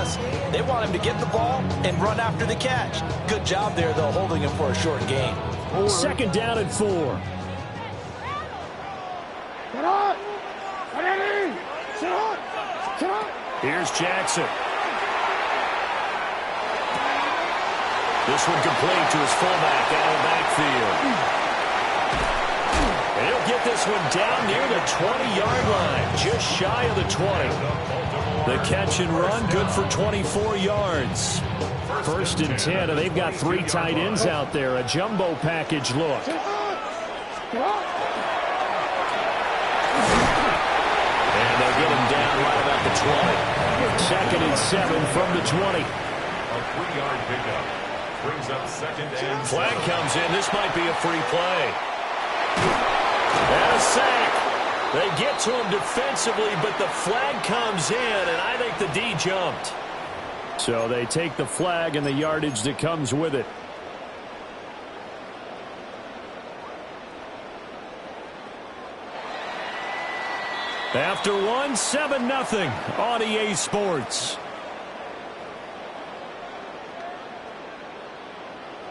pass. They want him to get the ball and run after the catch. Good job there, though, holding him for a short gain. Second down and 4. Here's Jackson. This one complete to his fullback out of the backfield. And he'll get this one down near the 20-yard line, just shy of the 20. The catch and run, good for 24 yards. First and 10, and they've got 3 tight ends out there. A jumbo package look. And they'll get him down right about the 20. Second and 7 from the 20. A 3-yard pickup. Brings up second and flag comes in. This might be a free play. And a sack. They get to him defensively, but the flag comes in, and I think the D jumped. So they take the flag and the yardage that comes with it. After one, 7-0 on EA Sports.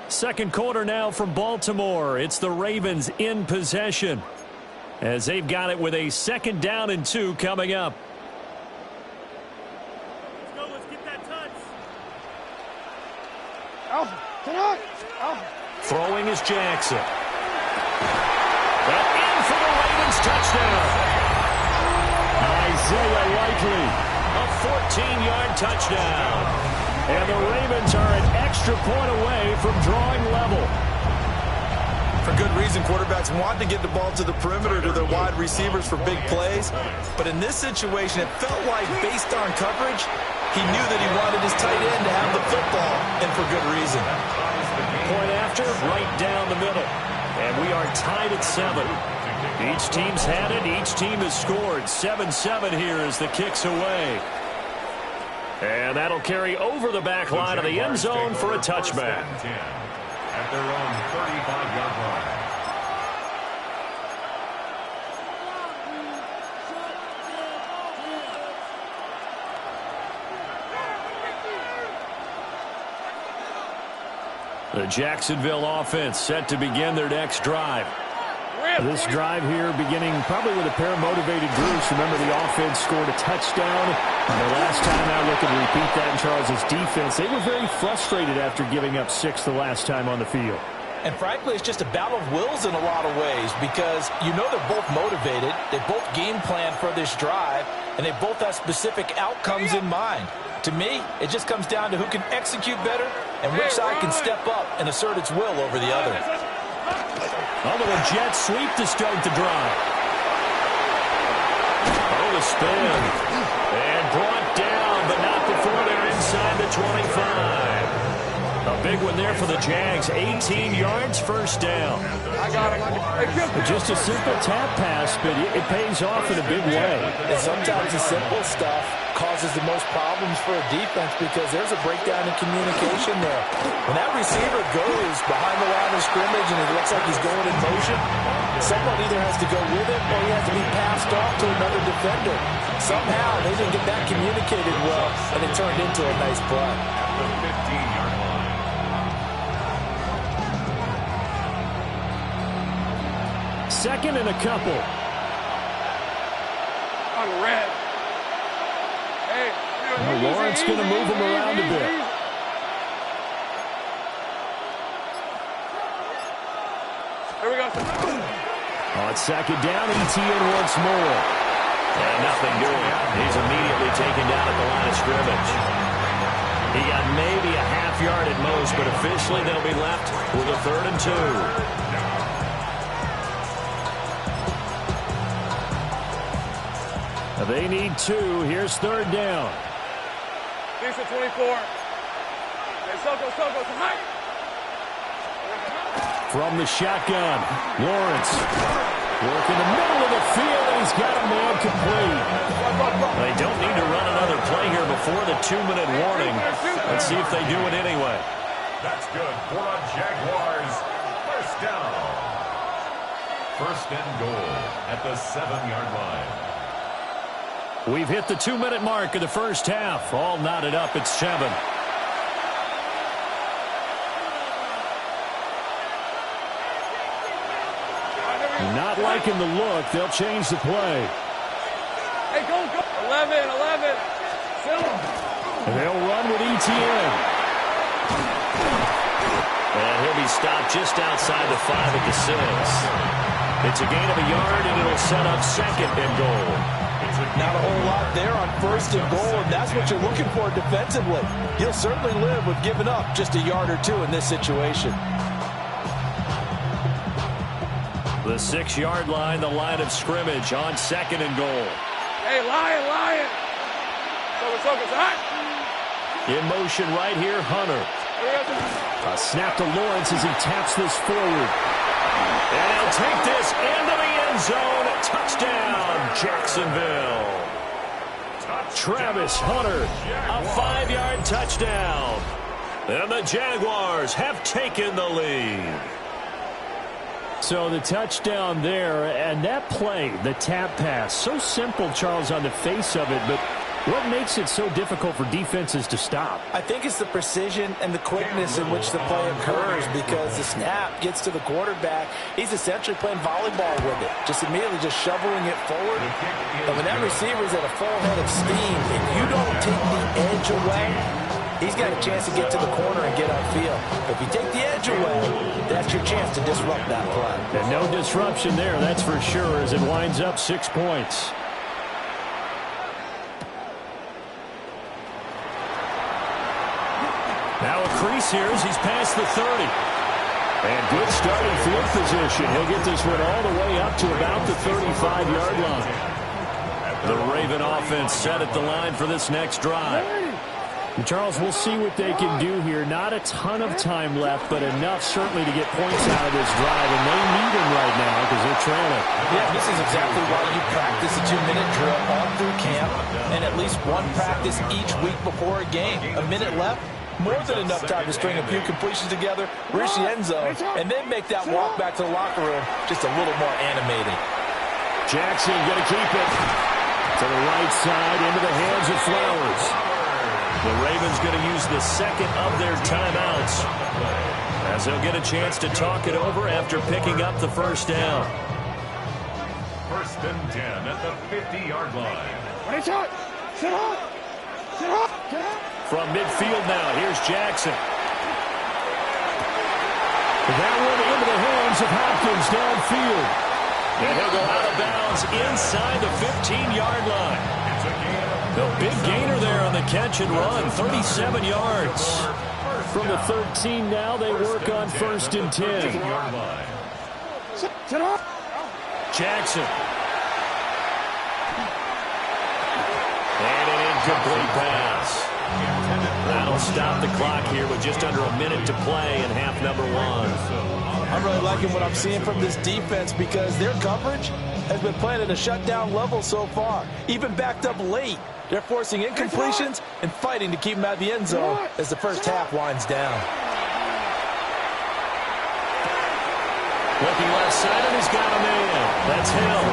Second quarter now from Baltimore. It's the Ravens in possession as they've got it with a 2nd down and 2 coming up. Let's go. Let's get that touch. Throwing is Jackson. But in for the Ravens touchdown. Isaiah Likely, a 14-yard touchdown. And the Ravens are an extra point away from drawing level. For good reason, quarterbacks want to get the ball to the perimeter to their wide receivers for big plays. But in this situation, it felt like, based on coverage, he knew that he wanted his tight end to have the football, and for good reason. Point after, right down the middle. And we are tied at 7. Each team's had it. Each team has scored. 7-7 here as the kick's away. And that'll carry over the back line of the end zone for a touchback. At their own 35-yard line. The Jacksonville offense set to begin their next drive. This drive here beginning probably with a pair of motivated groups. Remember, the offense scored a touchdown. And the last time out, looking to repeat that in Charles' defense. They were very frustrated after giving up 6 the last time on the field. And frankly, it's just a battle of wills in a lot of ways because you know they're both motivated. They both game plan for this drive, and they both have specific outcomes in mind. To me, it just comes down to who can execute better and which side can step up and assert its will over the other. A little jet sweep to start the drive. Oh, the spin. And brought down, but not before they're inside the 25. A big one there for the Jags. 18 yards, first down. I got it. Just a simple tap pass, but it pays off in a big way. And sometimes the simple stuff causes the most problems for a defense because there's a breakdown in communication there. When that receiver goes behind the line of scrimmage and it looks like he's going in motion, someone either has to go with it or he has to be passed off to another defender. Somehow they didn't get that communicated well, and it turned into a nice play. The 15-yard line. Second and a couple. On red. Hey, Lawrence going to move him around a bit. Here we go. On second down, ETN once more. And nothing doing. He's immediately taken down at the line of scrimmage. He got maybe a half yard at most, but officially they'll be left with a 3rd and 2. They need 2. Here's 3rd down. Here's the 24. Hey, Soko, come on. From the shotgun, Lawrence working the middle of the field, and he's got a man complete. They don't need to run another play here before the 2-minute warning. Let's see if they do it anyway. That's good for the Jaguars. First down. First and goal at the 7-yard line. We've hit the 2-minute mark of the first half. All knotted up at 7. Not liking the look. They'll change the play. Hey, go. 11. And they'll run with ETN. And he'll be stopped just outside the 5 at the 6. It's a gain of a yard, and it'll set up 2nd and goal. Not a whole lot there on 1st and goal, and that's what you're looking for defensively. He'll certainly live with giving up just a yard or 2 in this situation. The 6-yard line, the line of scrimmage on 2nd and goal. Hey, Lion. It's hot. In motion right here, Hunter. A snap to Lawrence as he taps this forward. And he'll take this into the end zone. Touchdown, Jacksonville. Travis Hunter, a 5-yard touchdown. And the Jaguars have taken the lead. So the touchdown there, and that play, the tap pass, so simple, Charles, on the face of it, but what makes it so difficult for defenses to stop? I think it's the precision and the quickness in which the play occurs, because the snap gets to the quarterback. He's essentially playing volleyball with it, just immediately just shoveling it forward. And when that receiver's at a full head of steam, if you don't take the edge away, he's got a chance to get to the corner and get upfield. If you take the edge away, that's your chance to disrupt that play. And no disruption there, that's for sure, as it winds up 6 points. Now a crease here as he's past the 30. And good starting field position. He'll get this one all the way up to about the 35-yard line. The Raven offense set at the line for this next drive. And Charles, we'll see what they can do here. Not a ton of time left, but enough certainly to get points out of this drive. And they need them right now because they're trailing. Yeah, this is exactly why you practice a 2-minute drill all through camp and at least one practice each week before a game. A minute left. More than enough time to string a few completions together, reach the end zone, and then make that walk back to the locker room just a little more animated. Jackson going to keep it to the right side into the hands of Flowers. The Ravens going to use the 2nd of their timeouts as they'll get a chance to talk it over after picking up the first down. 1st and 10 at the 50-yard line. From midfield now, here's Jackson. That one into the hands of Hopkins downfield. And he'll go out of bounds inside the 15-yard line. The big gainer there on the catch and run, 37 yards. From the 13 now, they work on 1st and 10. Jackson. And an incomplete pass. That'll stop the clock here with just under a minute to play in half number 1. I'm really liking what I'm seeing from this defense because their coverage has been playing at a shutdown level so far. Even backed up late, they're forcing incompletions and fighting to keep them out of the end zone as the first half winds down. Looking left side, and he's got a man. That's Hill.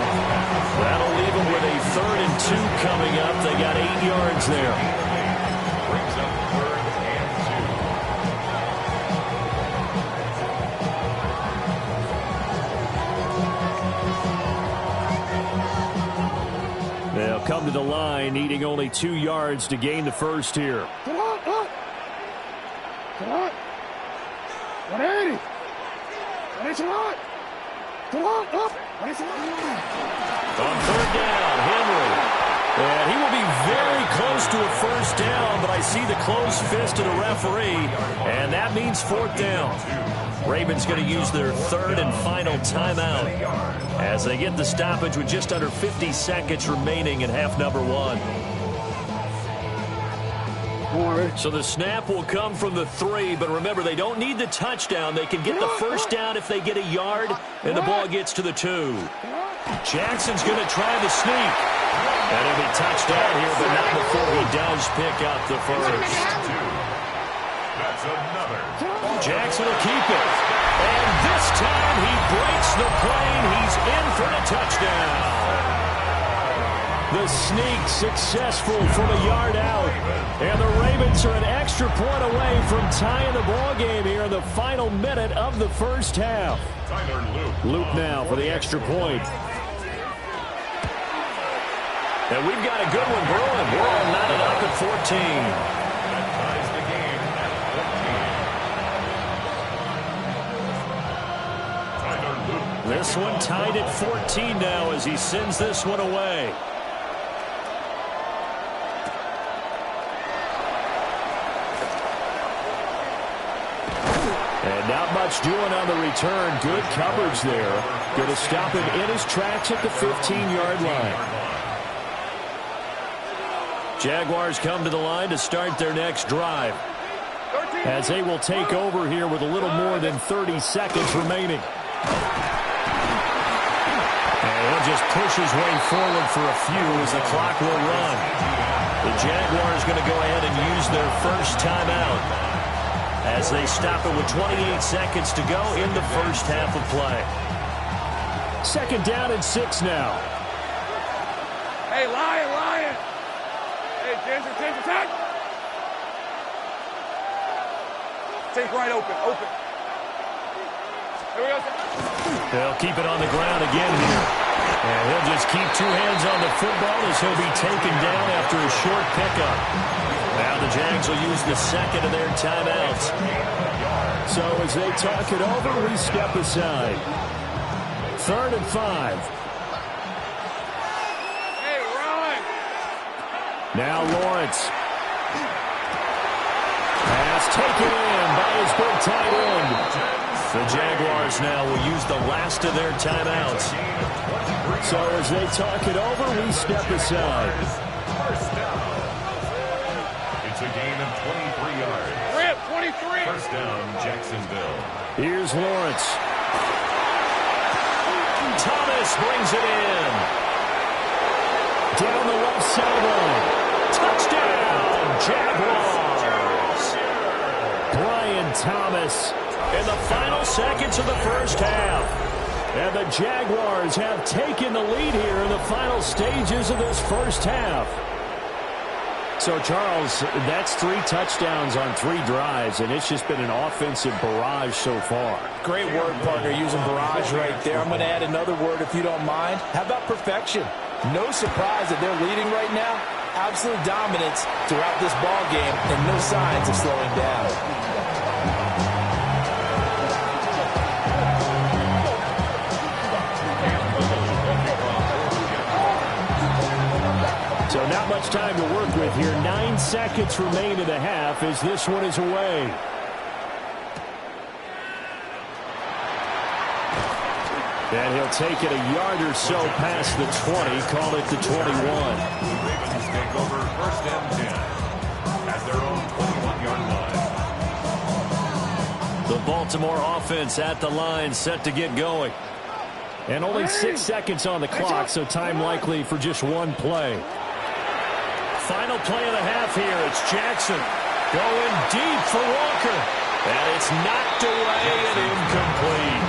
That'll leave him with a 3rd and 2 coming up. They got 8 yards there. Brings up 3rd and 2. They'll come to the line, needing only 2 yards to gain the first here. Come on. 180. On 3rd down, Henry. And he will be very close to a first down, but I see the closed fist of the referee, and that means 4th down. Ravens going to use their 3rd and final timeout as they get the stoppage with just under 50 seconds remaining in half number 1. So the snap will come from the 3, but remember, they don't need the touchdown. They can get the first down if they get a yard, and the ball gets to the 2. Jackson's going to try the sneak. And he'll be touched down here, but not before he does pick up the first. That's another. Jackson will keep it. And this time he breaks the plane. He's in for the touchdown. The sneak successful from a yard out. And the Ravens are an extra point away from tying the ball game here in the final minute of the first half. Luke now for the extra point. And we've got a good one brewing. We're all knotted up at 14. That ties the game at 14. Tyler Luke. This one tied at 14 now as he sends this one away. And not much doing on the return. Good coverage there. Going to stop him in his tracks at the 15-yard line. Jaguars come to the line to start their next drive, as they will take over here with a little more than 30 seconds remaining. And he'll just push his way forward for a few as the clock will run. The Jaguars going to go ahead and use their first timeout as they stop it with 28 seconds to go in the first half of play. Second down and 6 now. Hey, Lion, Lion. Hey, Ginger, attack. Take right open. Here we go. They'll keep it on the ground again here. And he'll just keep two hands on the football as he'll be taken down after a short pickup. Now the Jags will use the second of their timeouts. So as they talk it over, we step aside. 3rd and 5. Hey, run! Now Lawrence. Pass taken in by his big tight end. The Jaguars now will use the last of their timeouts. So as they talk it over, we step aside. It's a gain of 23 yards. Rip, 23. First down, Jacksonville. Here's Lawrence. Thomas brings it in. Down the left sideline. Touchdown, Jaguars. Brian Thomas in the final seconds of the first half. And the Jaguars have taken the lead here in the final stages of this first half. So, Charles, that's 3 touchdowns on 3 drives, and it's just been an offensive barrage so far. Great word, partner, using barrage right there. I'm going to add another word if you don't mind. How about perfection? No surprise that they're leading right now. Absolute dominance throughout this ball game and no signs of slowing down. So not much time to work with here. 9 seconds remain in the half as this one is away. And he'll take it a yard or so past the 20, call it the 21. Ravens take over 1st and 10 at their own 21-yard line. The Baltimore offense at the line, set to get going. And only 6 seconds on the clock, so time likely for just one play. Final play of the half here. It's Jackson going deep for Walker. And it's knocked away and incomplete.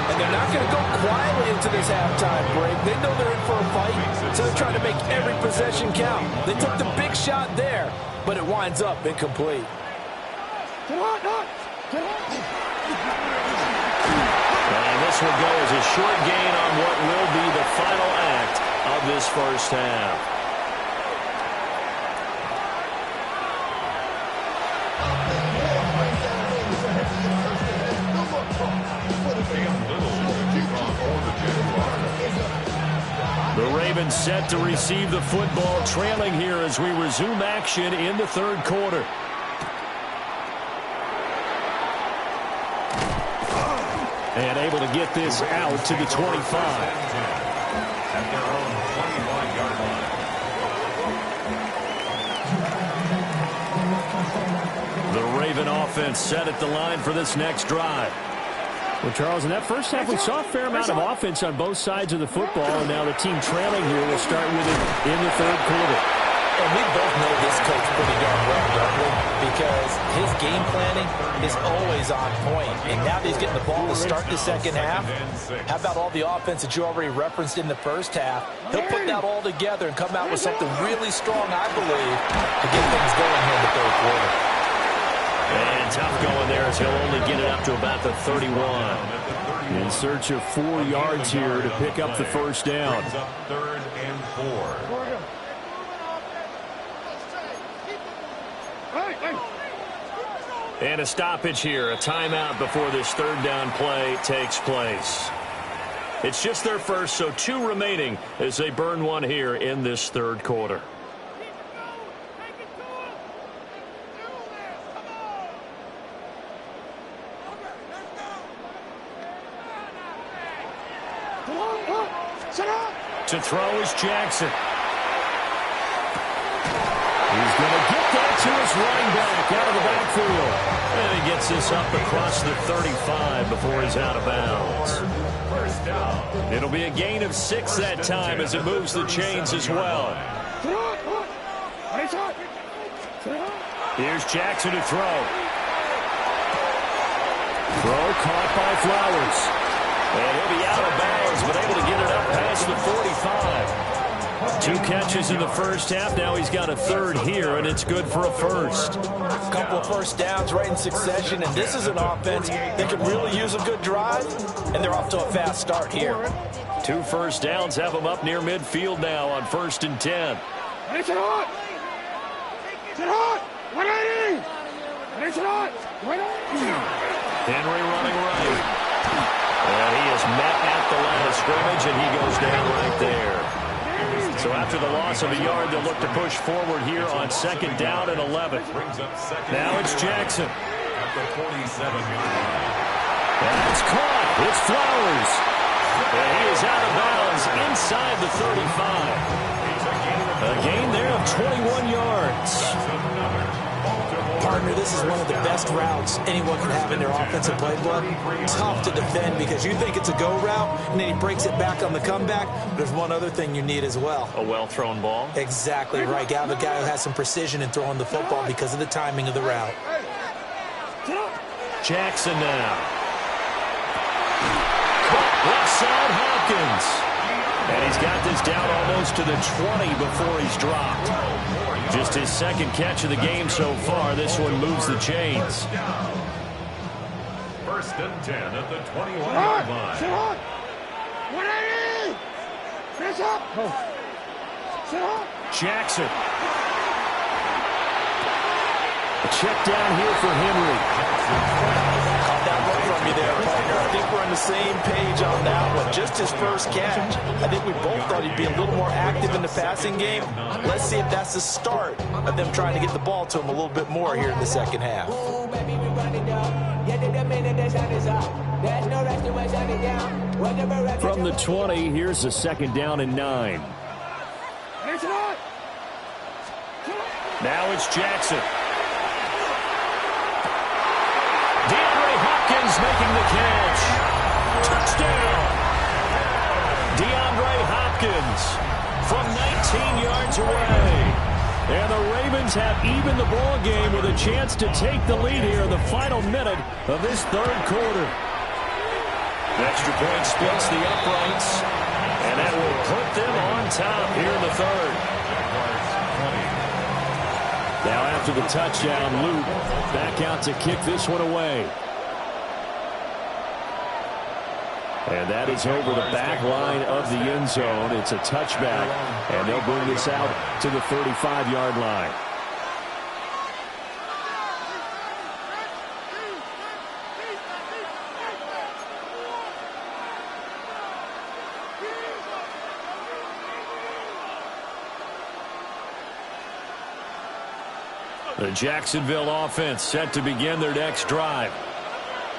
And they're not going to go quietly into this halftime break. They know they're in for a fight, so they're trying to make every possession count. They took the big shot there, but it winds up incomplete. And this will go as a short gain on what will be the final act of this first half. The Ravens set to receive the football, trailing here as we resume action in the 3rd quarter. And able to get this out to the 25. At their own 21-yard line. The Raven offense set at the line for this next drive. Well, Charles, in that first half, we saw a fair amount of offense on both sides of the football, and now the team trailing here will start with it in the 3rd quarter. And we both know this coach pretty darn well, don't we? because his game planning is always on point. And now that he's getting the ball to start the second half, how about all the offense that you already referenced in the first half? He'll put that all together and come out with something really strong, I believe, to get things going here in the third quarter. And tough going there as he'll only get it up to about the 31. In search of 4 yards here to pick up the first down. Third and 4. And a stoppage here, a timeout before this third down play takes place. It's just their first, so 2 remaining as they burn one here in this third quarter. To throw is Jackson. He's going to get that to his running back out of the backfield. And he gets this up across the 35 before he's out of bounds. It'll be a gain of 6 that time as it moves the chains as well. Here's Jackson to throw. Throw caught by Flowers. And he'll be out of bounds, but able to get it up past the 45. 2 catches in the first half. Now he's got a third here, and it's good for a first. A couple of first downs right in succession, and this is an offense that could really use a good drive, and they're off to a fast start here. 2 first downs have them up near midfield now on 1st and 10. Henry running right. And he is met at the line of scrimmage, and he goes down right there. So after the loss of a yard, they'll look to push forward here on 2nd down and 11. Now it's Jackson. At the 47-yard line. And it's caught. It's Flowers. And he is out of bounds inside the 35. A gain there of 21 yards. Partner, this is one of the best routes anyone can have in their offensive playbook. Tough to defend because you think it's a go route, and then he breaks it back on the comeback. But there's one other thing you need as well. A well-thrown ball. Exactly right. You have a guy who has some precision in throwing the football because of the timing of the route. Jackson now. Left side, Hopkins. And he's got this down almost to the 20 before he's dropped. Just his 2nd catch of the game so far. This one moves the chains. 1st and 10 at the 21-yard line. Jackson. A check down here for Henry. Caught that one from you there, partner. I think we're on the same page on that one. Just his first catch. I think we both thought he'd be a little more active in the passing game. Let's see if that's the start of them trying to get the ball to him a little bit more here in the second half. From the 20, here's a 2nd down and 9. Now it's Jackson. DeAndre Hopkins making the catch. Touchdown. DeAndre Hopkins from 19 yards away. And the Ravens have evened the ball game with a chance to take the lead here in the final minute of this third quarter. Extra point splits the uprights, and that will put them on top here in the third. Now after the touchdown, Luke back out to kick this one away. And that is over the back line of the end zone. It's a touchback, and they'll bring this out to the 35-yard line. The Jacksonville offense set to begin their next drive.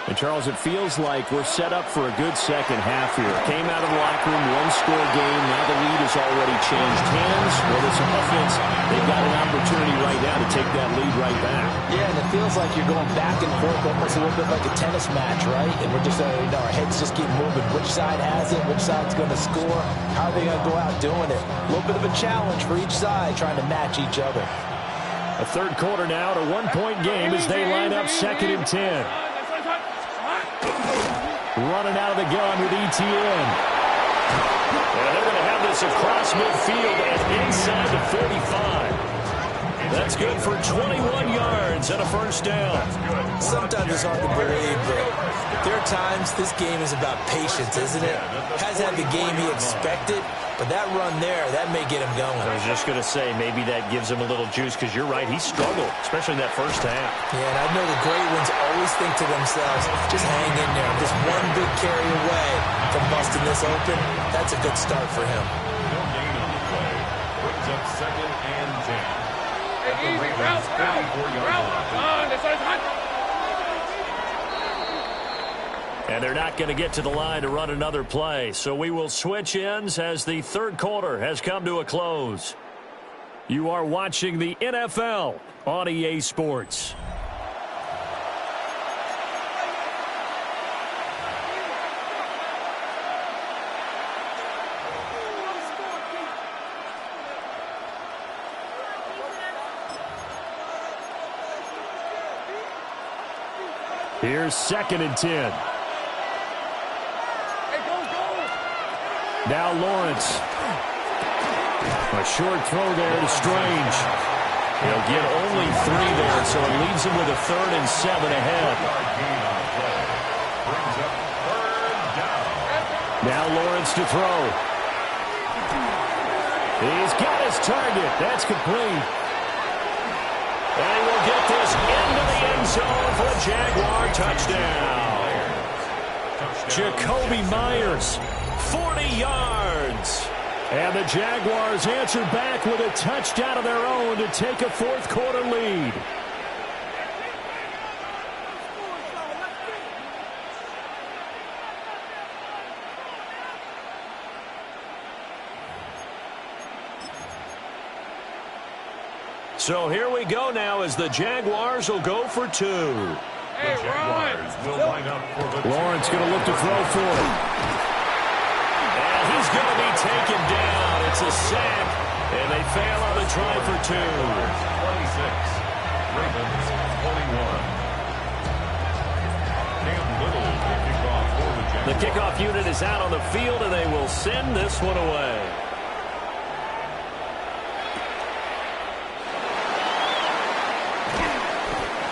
And, Charles, it feels like we're set up for a good second half here. Came out of the locker room, one-score game. Now the lead has already changed hands. Well, this offense, they've got an opportunity right now to take that lead right back. Yeah, and it feels like you're going back and forth almost a little bit like a tennis match, right? And we're just, our heads just keep moving. Which side has it? Which side's going to score? How are they going to go out doing it? A little bit of a challenge for each side trying to match each other. A third quarter now at a one-point game as they line up 2nd and 10. Running out of the gun with Etienne. And they're going to have this across midfield and inside the 45. That's good for 21 yards and a first down. Sometimes it's hard to believe, but there are times this game is about patience, isn't it? Hasn't had the game he expected, but that run there, that may get him going. I was just going to say, maybe that gives him a little juice, because you're right, he struggled, especially in that first half. Yeah, and I know the great ones always think to themselves, just hang in there. Just one big carry away from busting this open. That's a good start for him. No gain on the play. Brings up 2nd and 10. Easy, route. And they're not going to get to the line to run another play. So we will switch ends as the third quarter has come to a close. You are watching the NFL on EA Sports. Here's 2nd and 10. Hey, go. Now Lawrence. A short throw there to Strange. He'll get only 3 there, so it leaves him with a 3rd and 7 ahead. Now Lawrence to throw. He's got his target. That's complete. And he will get this into the end zone for a Jaguar touchdown. Jakobi Meyers, 40 yards. And the Jaguars answer back with a touchdown of their own to take a fourth quarter lead. So here we go now as the Jaguars will go for 2. Hey, Jaguars will line up for the Lawrence going to look to throw for it. And he's going to be taken down. It's a sack, and they fail on the try for 2. 26. Ravens 21. Cam Little will kick off for the Jaguars. The kickoff unit is out on the field, and they will send this one away.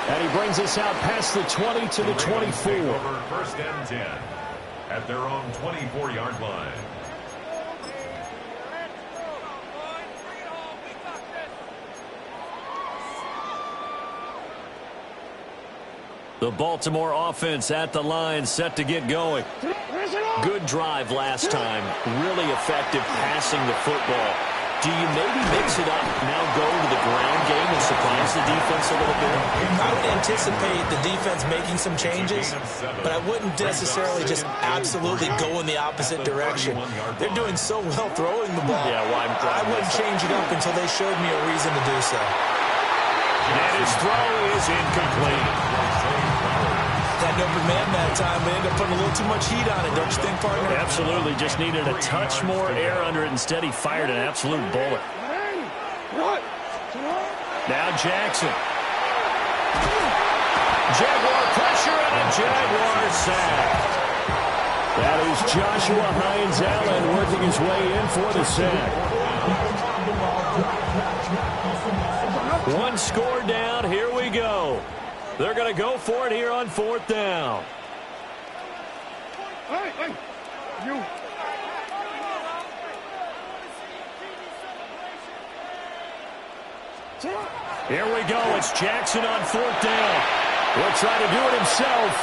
And he brings us out past the 20 to the 24. Over 1st and 10 at their own 24-yard line. The Baltimore offense at the line, set to get going. Good drive last time. Really effective passing the football. Do you maybe mix it up, now go to the ground game and surprise the defense a little bit? I would anticipate the defense making some changes, but I wouldn't necessarily just absolutely go in the opposite direction. They're doing so well throwing the ball. Yeah, well, I wouldn't change it up until they showed me a reason to do so. And his throw is incomplete. That open man that time, they ended up putting a little too much heat on it, don't you think, partner? Absolutely, just needed a touch more air under it. Instead, he fired an absolute bullet. Now Jackson. Jaguar pressure and a Jaguar sack. That is Joshua Hines-Allen working his way in for the sack. One score down, here we go. They're going to go for it here on 4th down. Hey, you. Here we go. It's Jackson on 4th down. He'll try to do it himself.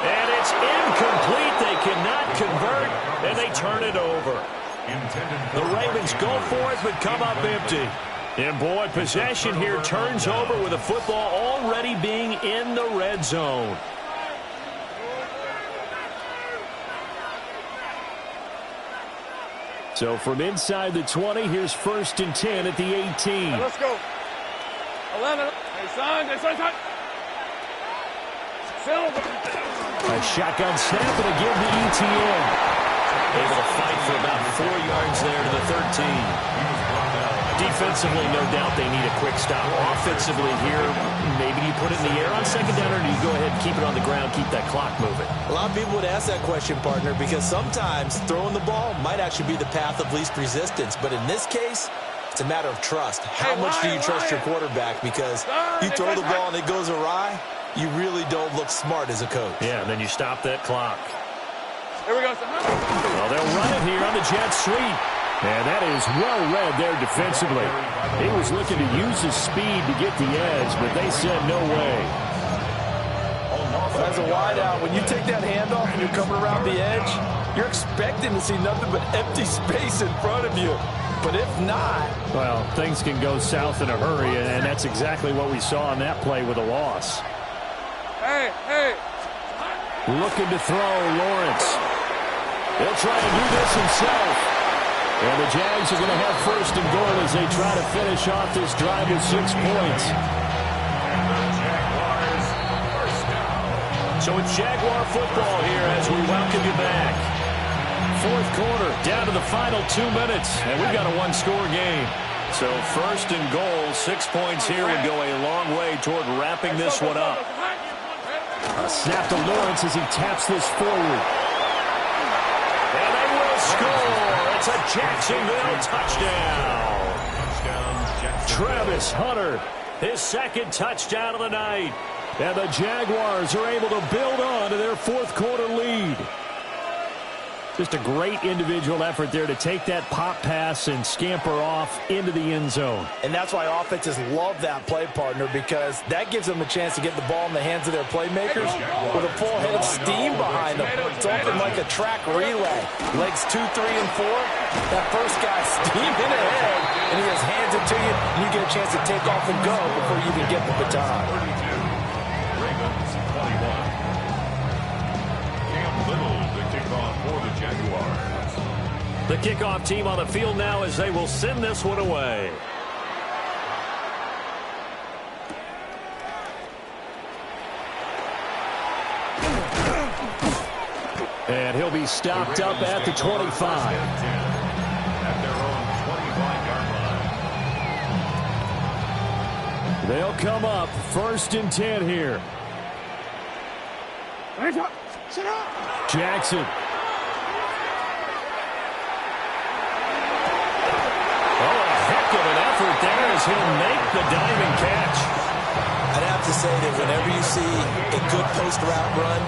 And it's incomplete. They cannot convert, and they turn it over. The Ravens go for it, but come up empty. And, boy, possession here turns over with the football already being in the red zone. So from inside the 20, here's 1st and 10 at the 18. Hey, let's go. 11. Hey, son. A shotgun snap and again to Etienne. Able to fight for about 4 yards there to the 13. Defensively, no doubt they need a quick stop. Offensively here, maybe you put it in the air on second down, or do you go ahead and keep it on the ground, keep that clock moving? A lot of people would ask that question, partner, because sometimes throwing the ball might actually be the path of least resistance. But in this case, it's a matter of trust. How much do you trust your quarterback? Because you throw the ball and it goes awry, you really don't look smart as a coach. Yeah, and then you stop that clock. Here we go. Well, they'll run it here on the jet sweep. And that is well read there defensively. He was looking to use his speed to get the edge, but they said no way. As a wideout, when you take that handoff and you're coming around the edge, you're expecting to see nothing but empty space in front of you. But if not... Well, things can go south in a hurry, and that's exactly what we saw on that play with a loss. Hey, hey. Looking to throw, Lawrence. He'll try to do this himself. And the Jags are going to have first and goal as they try to finish off this drive with 6 points. So it's Jaguar football here as we welcome you back. Fourth quarter, down to the final 2 minutes, and we've got a one-score game. So first and goal, 6 points here would go a long way toward wrapping this one up. A snap to Lawrence as he taps this forward. And they will score. It's a Jacksonville touchdown. Travis Hunter, his second touchdown of the night. And the Jaguars are able to build on to their fourth quarter lead. Just a great individual effort there to take that pop pass and scamper off into the end zone. And that's why offenses love that play, partner, because that gives them a chance to get the ball in the hands of their playmakers with a full head of steam behind them. It's often like a track relay. Legs 2, 3, and 4. That first guy steaming ahead, and he just hands it to you, and you get a chance to take off and go before you even get the baton. Ravens 21. Cam Little to kick off for the Jaguars. The kickoff team on the field now as they will send this one away. And he'll be stopped up at the 25. At their own 25-yard line. They'll come up first and 10 here. Jackson. Oh, a heck of an effort there as he'll make the diving catch. I'd have to say that whenever you see a good post route run,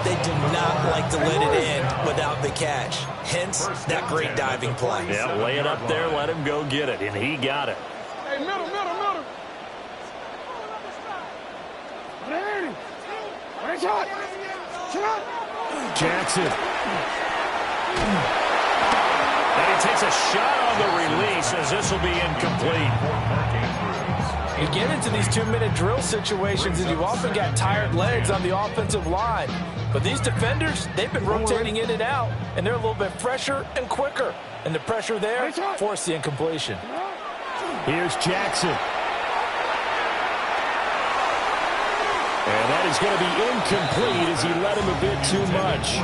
they do not like to let it end without the catch. Hence, that great diving play. Yeah, lay it up there, let him go get it, and he got it. Hey, middle. Jackson. And he takes a shot on the release as this will be incomplete. You get into these 2-minute drill situations, and you've often got tired legs on the offensive line. But these defenders, they've been rotating in and out, and they're a little bit fresher and quicker. And the pressure there forced the incompletion. Here's Jackson. And that is going to be incomplete as he let him a bit too much.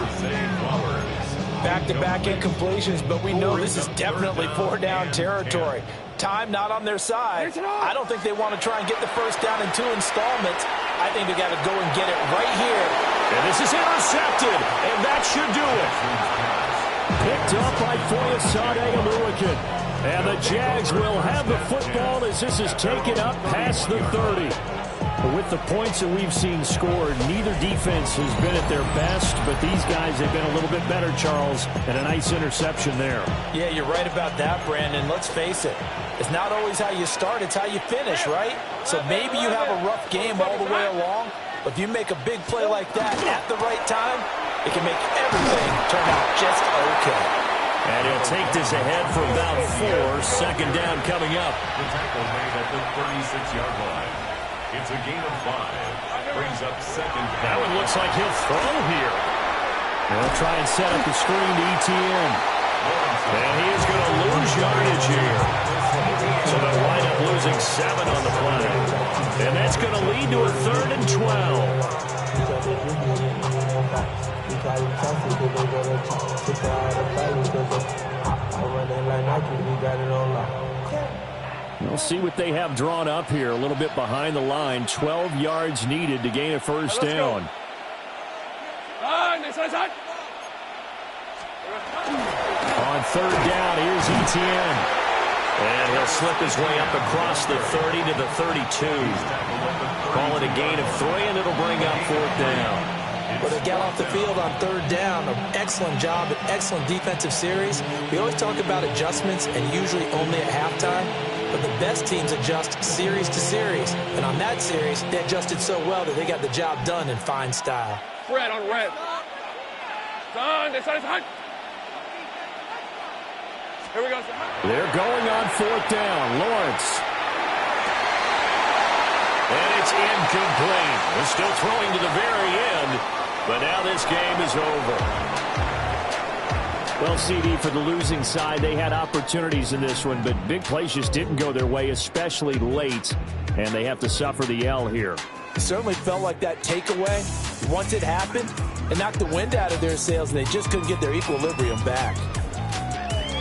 Back-to-back incompletions, but we know this is definitely 4-down territory. Time not on their side. I don't think they want to try and get the first down in 2 installments. I think they got to go and get it right here. And this is intercepted, and that should do it. Picked up by Foyesade Oluwakin. And the Jags will have the football as this is taken up past the 30. With the points that we've seen scored, neither defense has been at their best, but these guys have been a little bit better, Charles, and a nice interception there. Yeah, you're right about that, Brandon. Let's face it. It's not always how you start, it's how you finish, right? So maybe you have a rough game all the way along, but if you make a big play like that at the right time, it can make everything turn out just okay. And he'll take this ahead for about 4. Second down coming up. The tackle made at the 36-yard line. It's a gain of 5. Brings up second. That one looks like he'll throw here. They'll try and set up the screen to Etienne. And he is going to lose yardage here. So they'll wind up losing 7 on the play. And that's going to lead to a 3rd and 12. We'll see what they have drawn up here. A little bit behind the line. 12 yards needed to gain a first down. On third down, here's Etienne. And he'll slip his way up across the 30 to the 32. Call it a gain of 3, and it'll bring up fourth down. Well, they got off the field on third down. An excellent job, an excellent defensive series. We always talk about adjustments, and usually only at halftime. But the best teams adjust series to series. And on that series, they adjusted so well that they got the job done in fine style. Red on red. Here we go. They're going on fourth down. Lawrence. And it's incomplete. They're still throwing to the very end, but now this game is over. Well, CD, for the losing side, they had opportunities in this one, but big plays just didn't go their way, especially late, and they have to suffer the L here. It certainly felt like that takeaway, once it happened, it knocked the wind out of their sails, and they just couldn't get their equilibrium back.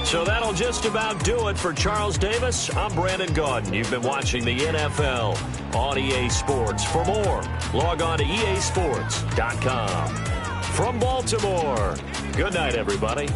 So that'll just about do it for Charles Davis. I'm Brandon Gaudin. You've been watching the NFL on EA Sports. For more, log on to easports.com. From Baltimore, good night, everybody.